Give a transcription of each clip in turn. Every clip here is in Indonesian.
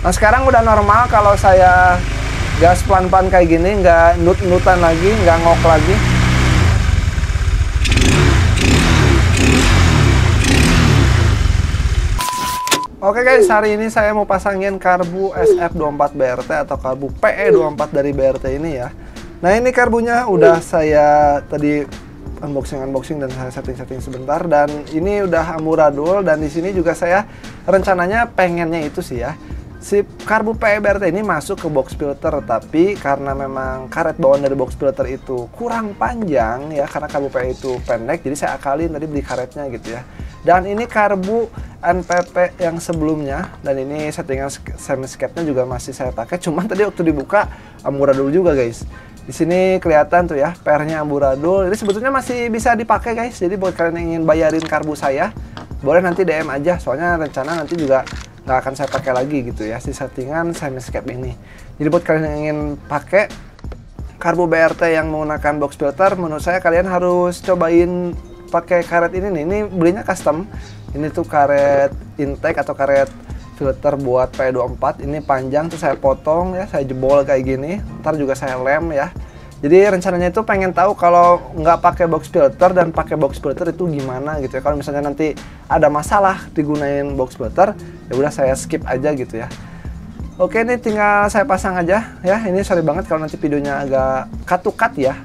Nah sekarang udah normal kalau saya gas pelan-pelan kayak gini, nggak nut-nutan lagi, nggak ngok lagi. Oke guys, hari ini saya mau pasangin karbu SF24BRT atau karbu PE24 dari BRT ini ya. Nah ini karbunya udah saya tadi unboxing dan saya setting sebentar, dan ini udah amburadul, dan di sini juga saya rencananya pengennya itu sih ya, si karbu PE BRT ini masuk ke box filter, tapi karena memang karet bawaan dari box filter itu kurang panjang ya, karena karbu PE itu pendek, jadi saya akalin tadi beli karetnya gitu ya. Dan ini karbu NPP yang sebelumnya, dan ini settingan semi skate-nya juga masih saya pakai, cuman tadi waktu dibuka amburadul juga guys. Di sini kelihatan tuh ya, pernya amburadul. Ini sebetulnya masih bisa dipakai guys. Jadi buat kalian yang ingin bayarin karbu saya, boleh nanti DM aja. Soalnya rencana nanti juga nggak akan saya pakai lagi gitu ya, si settingan semi-scape ini. Jadi buat kalian yang ingin pakai karbu BRT yang menggunakan box filter, menurut saya kalian harus cobain pakai karet ini nih. Ini belinya custom. Ini tuh karet intake atau karet filter buat PE24. Ini panjang tuh saya potong ya, saya jebol kayak gini. Ntar juga saya lem ya. Jadi rencananya itu pengen tahu kalau nggak pakai box filter dan pakai box filter itu gimana gitu ya. Kalau misalnya nanti ada masalah digunain box filter, ya udah saya skip aja gitu ya. Oke, ini tinggal saya pasang aja ya. Ini sorry banget kalau nanti videonya agak cut ya.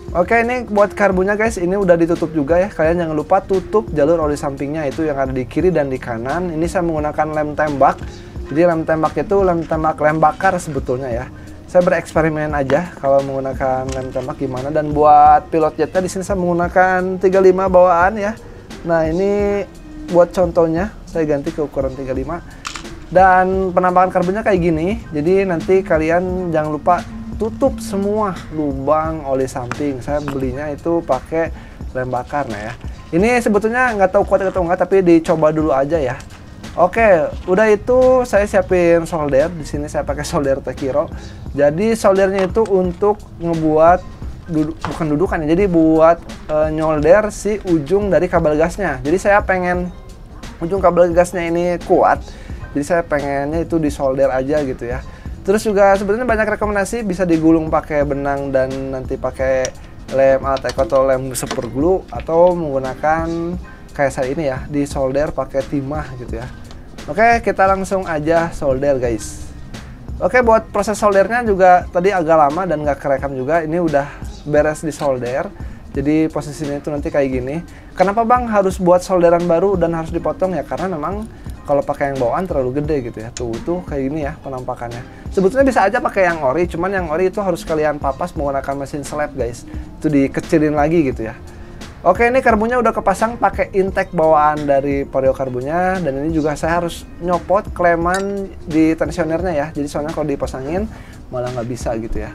Oke, ini buat karbunya guys, ini udah ditutup juga ya. Kalian jangan lupa tutup jalur oli sampingnya itu yang ada di kiri dan di kanan. Ini saya menggunakan lem tembak. Jadi lem tembak itu lem bakar sebetulnya ya. Saya bereksperimen aja kalau menggunakan lem tembak gimana. Dan buat pilot jetnya di sini saya menggunakan 35 bawaan ya. Nah, ini buat contohnya saya ganti ke ukuran 35. Dan penampakan karbunya kayak gini. Jadi nanti kalian jangan lupa tutup semua lubang oli samping. Saya belinya itu pakai lem bakar. Nah ya, ini sebetulnya nggak tahu kuat atau enggak, tapi dicoba dulu aja ya. Oke, udah itu saya siapin solder. Di sini saya pakai solder Tekiro. Jadi soldernya itu untuk ngebuat bukan dudukan ya, jadi buat nyolder si ujung dari kabel gasnya. Jadi saya pengen ujung kabel gasnya ini kuat, jadi saya pengennya itu disolder aja gitu ya. Terus juga sebenarnya banyak rekomendasi, bisa digulung pakai benang dan nanti pakai lem alat eko atau lem super glue, atau menggunakan kayak saya ini ya, di solder pakai timah gitu ya. Oke, kita langsung aja solder guys. Oke, buat proses soldernya juga tadi agak lama dan nggak kerekam juga. Ini udah beres di solder. Jadi posisinya itu nanti kayak gini. Kenapa bang harus buat solderan baru dan harus dipotong ya? Karena memang kalau pakai yang bawaan terlalu gede gitu ya. Tuh kayak gini ya penampakannya. Sebetulnya bisa aja pakai yang ori, cuman yang ori itu harus kalian papas menggunakan mesin slab guys. Itu dikecilin lagi gitu ya. Oke, ini karbunya udah kepasang pakai intake bawaan dari Vario karbunya, dan ini juga saya harus nyopot kleman di tensionernya ya. Jadi soalnya kalau dipasangin malah nggak bisa gitu ya.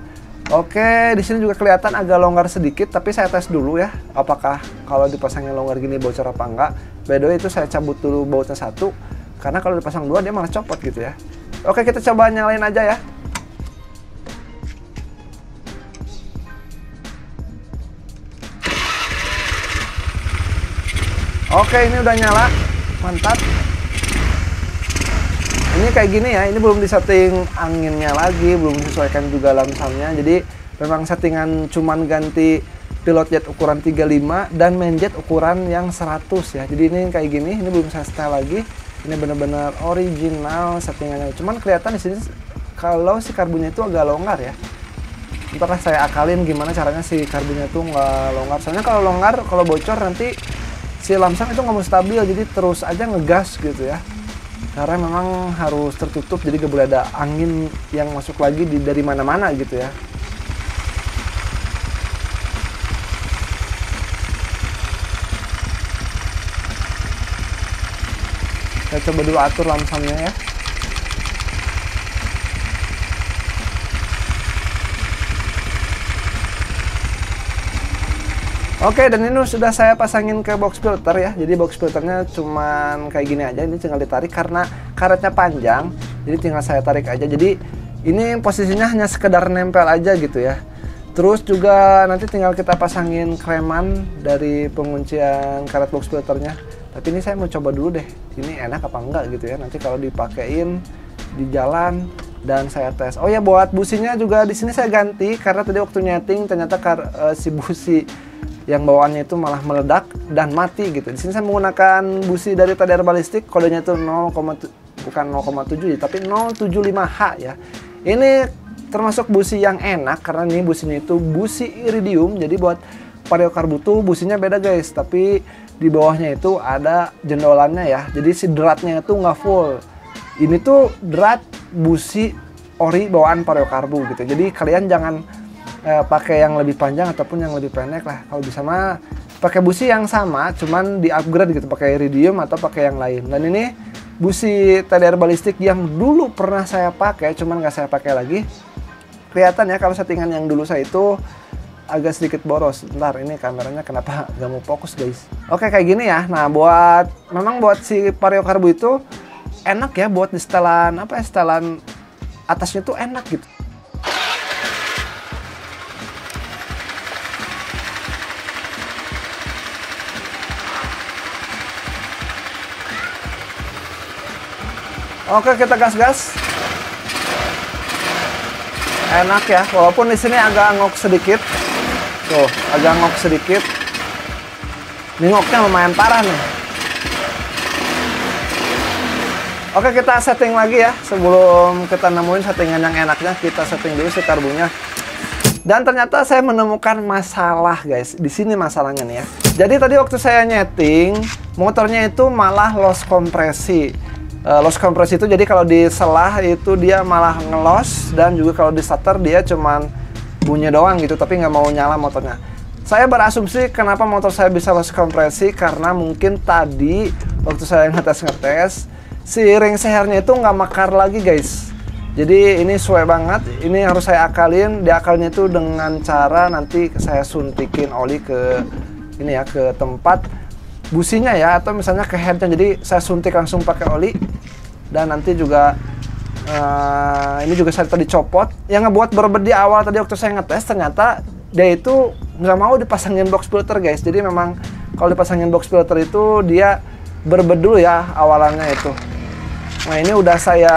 Oke, di sini juga kelihatan agak longgar sedikit, tapi saya tes dulu ya, apakah kalau dipasangin longgar gini bocor apa enggak. By the way, itu saya cabut dulu bautnya satu, karena kalau dipasang dua dia malah copot gitu ya. Oke, kita coba nyalain aja ya. Oke, ini udah nyala, mantap. Ini kayak gini ya, ini belum disetting anginnya lagi, belum disesuaikan juga lamsamnya. Jadi memang settingan cuman ganti pilot jet ukuran 35 dan main jet ukuran yang 100 ya. Jadi ini kayak gini, ini belum saya setel lagi. Ini benar-benar original settingannya. Cuman kelihatan di sini kalau si karbunya itu agak longgar ya. Ntar saya akalin gimana caranya si karbunya itu nggak longgar. Soalnya kalau longgar, kalau bocor nanti si lamsam itu nggak mau stabil, jadi terus aja ngegas gitu ya. Karena memang harus tertutup, jadi gak boleh ada angin yang masuk lagi dari mana-mana gitu ya. Saya coba dulu atur lamsamnya ya. Oke, dan ini sudah saya pasangin ke box filter ya. Jadi box filternya cuman kayak gini aja. Ini tinggal ditarik karena karetnya panjang. Jadi tinggal saya tarik aja. Jadi ini posisinya hanya sekedar nempel aja gitu ya. Terus juga nanti tinggal kita pasangin kleman dari penguncian karet box filternya. Tapi ini saya mau coba dulu deh. Ini enak apa enggak gitu ya. Nanti kalau dipakein di jalan dan saya tes. Oh ya, buat businya juga di sini saya ganti karena tadi waktu nyeting ternyata si busi yang bawaannya itu malah meledak dan mati gitu. Di sini saya menggunakan busi dari TDR Ballistic, kodenya itu bukan 0,7 tapi 075H ya. Ini termasuk busi yang enak karena ini businya itu busi iridium. Jadi buat Vario Carbu tuh businya beda guys, tapi di bawahnya itu ada jendolannya ya. Jadi si dratnya itu nggak full. Ini tuh drat busi ori bawaan Vario Carbu gitu. Jadi kalian jangan pakai yang lebih panjang ataupun yang lebih pendek lah. Kalau bisa mah pakai busi yang sama, cuman di upgrade gitu, pakai iridium atau pakai yang lain. Dan ini busi TDR Ballistic yang dulu pernah saya pakai, cuman nggak saya pakai lagi. Kelihatan ya kalau settingan yang dulu saya itu agak sedikit boros. Bentar, ini kameranya kenapa nggak mau fokus guys. Oke, kayak gini ya. Nah, memang buat si Vario Carbu itu enak ya buat di setelan setelan atasnya tuh enak gitu. Oke, kita gas-gas. Enak ya, walaupun di sini agak ngok sedikit. Tuh, agak ngok sedikit. Ini ngoknya lumayan parah nih. Oke, kita setting lagi ya. Sebelum kita nemuin settingan yang enaknya, kita setting dulu si karbunya. Dan ternyata saya menemukan masalah guys. Di sini masalahnya nih ya. Jadi tadi waktu saya nyeting, motornya itu malah loss kompresi. Loss kompresi itu jadi kalau diselah itu dia malah ngelos, dan juga kalau di starter dia cuman bunyi doang gitu, tapi nggak mau nyala motornya. Saya berasumsi kenapa motor saya bisa loss kompresi karena mungkin tadi waktu saya ngetes si ring sehernya itu nggak mekar lagi guys. Jadi ini sesuai banget, ini harus saya akalin. Diakalnya itu dengan cara nanti saya suntikin oli ke ini ya, ke tempat businya ya, atau misalnya ke headnya. Jadi saya suntik langsung pakai oli. Dan nanti juga ini juga saya tadi copot. Yang ngebuat berbeda di awal tadi waktu saya ngetes, ternyata dia itu nggak mau dipasangin box filter guys. Jadi memang kalau dipasangin box filter itu dia berbeda dulu ya awalannya itu. Nah, ini udah saya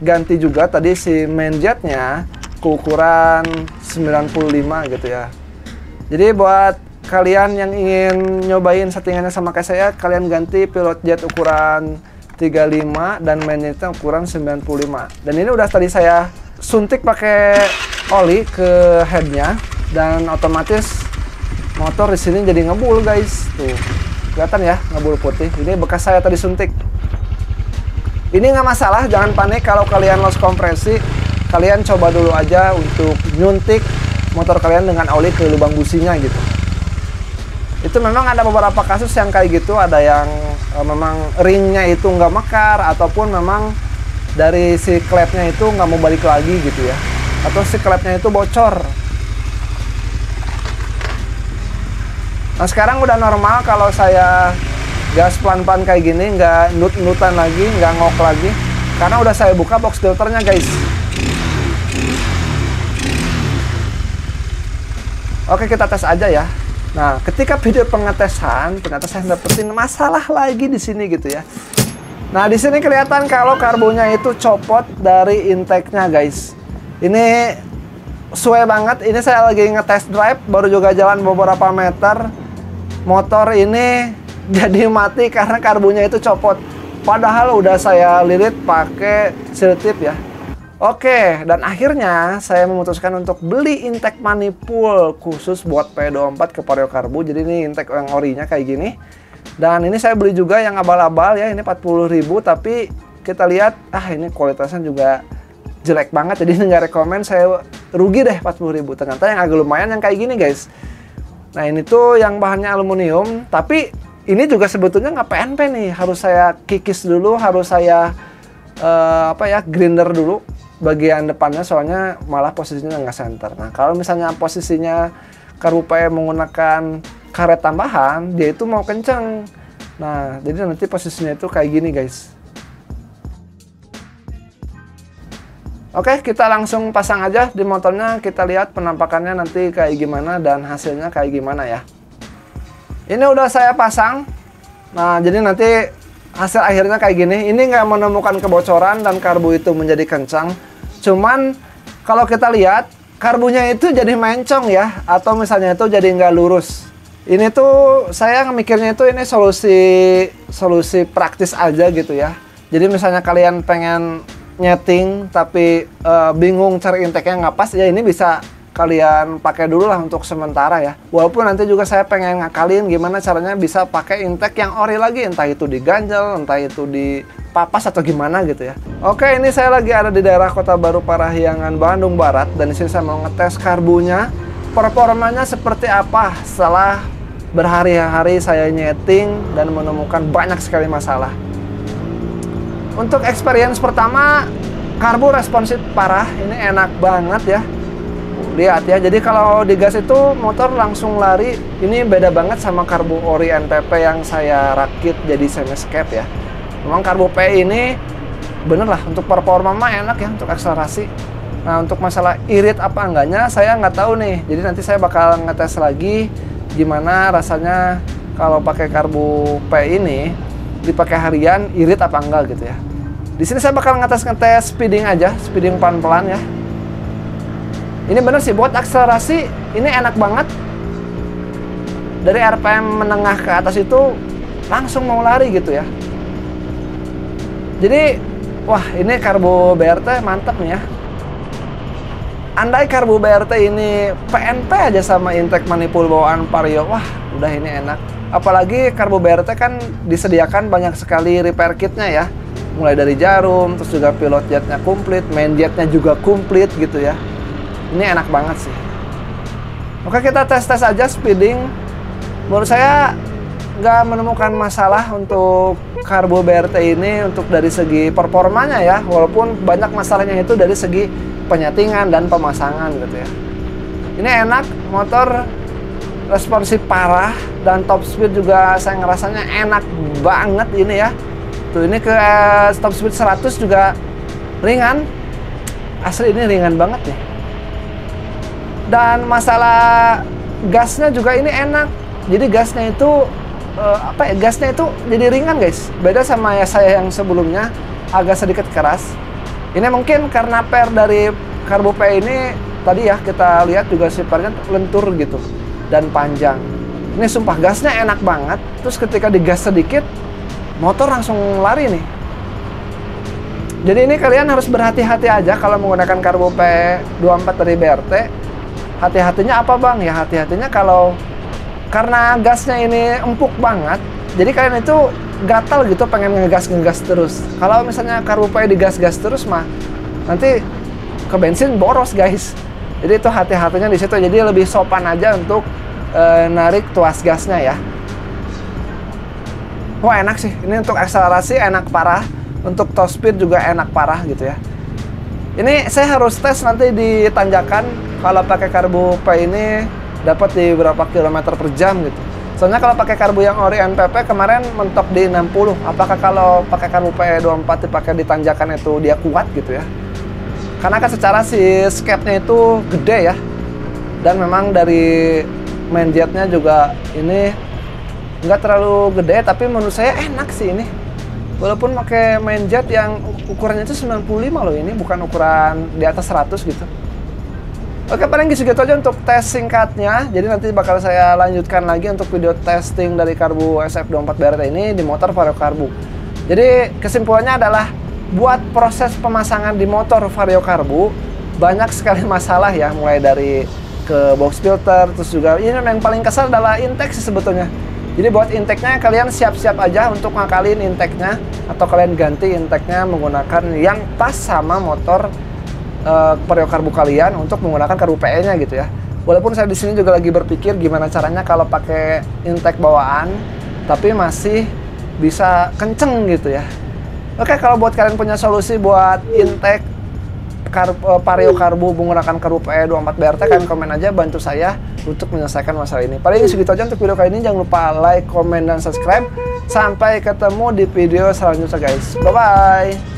ganti juga tadi si main jetnya ke ukuran 95 gitu ya. Jadi buat kalian yang ingin nyobain settingannya sama kayak saya, kalian ganti pilot jet ukuran 35 dan main jetnya ukuran 95. Dan ini udah tadi saya suntik pakai oli ke headnya, dan otomatis motor di sini jadi ngebul guys. Tuh, kelihatan ya ngebul putih. Ini bekas saya tadi suntik. Ini nggak masalah, jangan panik kalau kalian loss kompresi. Kalian coba dulu aja untuk nyuntik motor kalian dengan oli ke lubang businya gitu. Itu memang ada beberapa kasus yang kayak gitu, ada yang memang ringnya itu nggak mekar, ataupun memang dari si klepnya itu nggak mau balik lagi gitu ya, atau si klepnya itu bocor. Nah, sekarang udah normal kalau saya gas pelan-pelan kayak gini, nggak nut-nutan lagi, nggak ngok lagi, karena udah saya buka box filternya guys. Oke, kita tes aja ya. Nah, ketika video pengetesan, ternyata saya dapetin masalah lagi di sini gitu ya. Nah, di sini kelihatan kalau karbunya itu copot dari intake-nya guys. Ini sesuai banget. Ini saya lagi ngetest drive, baru juga jalan beberapa meter. Motor ini jadi mati karena karbunya itu copot. Padahal udah saya lilit pakai seal tip ya. Oke, dan akhirnya saya memutuskan untuk beli intake manifold khusus buat P24 ke Vario Carbu. Jadi ini intake yang orinya kayak gini. Dan ini saya beli juga yang abal-abal ya, ini 40.000, tapi kita lihat ini kualitasnya juga jelek banget, jadi nggak rekomen. Saya rugi deh 40.000. Ternyata yang agak lumayan yang kayak gini guys. Nah, ini tuh yang bahannya aluminium, tapi ini juga sebetulnya nggak PNP nih, harus saya kikis dulu, harus saya grinder dulu bagian depannya, soalnya malah posisinya nggak center. Nah, kalau misalnya posisinya Carbu PE menggunakan karet tambahan, dia itu mau kenceng. Nah, jadi nanti posisinya itu kayak gini guys. Oke, kita langsung pasang aja di motornya, kita lihat penampakannya nanti kayak gimana dan hasilnya kayak gimana ya. Ini udah saya pasang. Nah, jadi nanti hasil akhirnya kayak gini. Ini nggak menemukan kebocoran dan karbu itu menjadi kencang. Cuman kalau kita lihat karbunya itu jadi mencong ya, atau misalnya itu jadi nggak lurus. Ini tuh saya mikirnya itu ini solusi praktis aja gitu ya. Jadi misalnya kalian pengen nyeting tapi bingung cari intake-nya nggak pas, ya ini bisa kalian pakai dulu lah untuk sementara ya. Walaupun nanti juga saya pengen ngakalin gimana caranya bisa pakai intake yang ori lagi, entah itu diganjel, entah itu dipapas atau gimana gitu ya. Oke, ini saya lagi ada di daerah Kota Baru Parahyangan, Bandung Barat, dan di sini saya mau ngetes karbunya, performanya seperti apa setelah berhari-hari saya nyeting dan menemukan banyak sekali masalah. Untuk experience pertama, karbu responsif parah, ini enak banget ya. Lihat ya, jadi kalau digas itu motor langsung lari. Ini beda banget sama karbu ori NPP yang saya rakit jadi semi-escape ya. Memang karbu P ini bener lah untuk performa mah enak ya, untuk akselerasi. Nah, untuk masalah irit apa enggaknya saya nggak tahu nih. Jadi nanti saya bakal ngetes lagi gimana rasanya kalau pakai karbu P ini dipakai harian, irit apa enggak gitu ya. Di sini saya bakal ngetes speeding aja, speeding pelan-pelan ya. Ini bener sih, buat akselerasi ini enak banget. Dari RPM menengah ke atas itu langsung mau lari gitu ya. Jadi, wah ini karbu BRT mantap nih ya. Andai karbu BRT ini PNP aja sama intake manipul bawaan Vario, wah udah ini enak. Apalagi karbu BRT kan disediakan banyak sekali repair kitnya ya. Mulai dari jarum, terus juga pilot jetnya komplit, main jetnya juga komplit gitu ya. Ini enak banget sih. Oke, kita tes-tes aja speeding. Menurut saya nggak menemukan masalah untuk karbu BRT ini untuk dari segi performanya ya. Walaupun banyak masalahnya itu dari segi penyetingan dan pemasangan gitu ya. Ini enak, motor responsif parah dan top speed juga saya ngerasanya enak banget ini ya. Tuh ini ke top speed 100 juga ringan. Asli ini ringan banget nih. Dan masalah gasnya juga ini enak. Jadi gasnya itu gasnya itu jadi ringan guys. Beda sama ya saya yang sebelumnya agak sedikit keras. Ini mungkin karena per dari karbu P ini tadi ya kita lihat juga siparnya lentur gitu dan panjang. Ini sumpah gasnya enak banget. Terus ketika digas sedikit motor langsung lari nih. Jadi ini kalian harus berhati-hati aja kalau menggunakan karbu P24 dari BRT. Hati-hatinya apa bang? Ya hati-hatinya kalau karena gasnya ini empuk banget, jadi kalian itu gatal gitu pengen ngegas terus. Kalau misalnya karbu P digas-gas terus mah nanti ke bensin boros guys. Jadi itu hati-hatinya di situ. Jadi lebih sopan aja untuk narik tuas gasnya ya. Wah enak sih. Ini untuk akselerasi enak parah. Untuk top speed juga enak parah gitu ya. Ini saya harus tes nanti di tanjakan kalau pakai karbu P ini dapat di berapa kilometer per jam gitu. Soalnya kalau pakai karbu yang ori NPP kemarin mentok di 60. Apakah kalau pakai karbu P24 dipakai di tanjakan itu dia kuat gitu ya? Karena kan secara si scape-nya itu gede ya. Dan memang dari main jetnya juga ini nggak terlalu gede, tapi menurut saya enak sih ini. Walaupun pakai main jet yang ukurannya itu 95 loh, ini bukan ukuran di atas 100 gitu. Oke, paling segitu aja untuk tes singkatnya. Jadi nanti bakal saya lanjutkan lagi untuk video testing dari karbu SF24 BRT ini di motor Vario Karbu. Jadi kesimpulannya adalah buat proses pemasangan di motor Vario Karbu banyak sekali masalah ya, mulai dari ke box filter, terus juga ini yang paling kesal adalah intake sih sebetulnya. Jadi buat intake-nya kalian siap-siap aja untuk ngakalin intake-nya, atau kalian ganti intake-nya menggunakan yang pas sama motor Vario Karbu kalian untuk menggunakan karbu PE-nya gitu ya. Walaupun saya di sini juga lagi berpikir gimana caranya kalau pakai intake bawaan tapi masih bisa kenceng gitu ya. Oke, kalau buat kalian punya solusi buat intake Vario Karbu menggunakan karbu PE24 BRT, kalian komen aja, bantu saya untuk menyelesaikan masalah ini. Paling segitu aja untuk video kali ini. Jangan lupa like, komen, dan subscribe. Sampai ketemu di video selanjutnya guys. Bye-bye.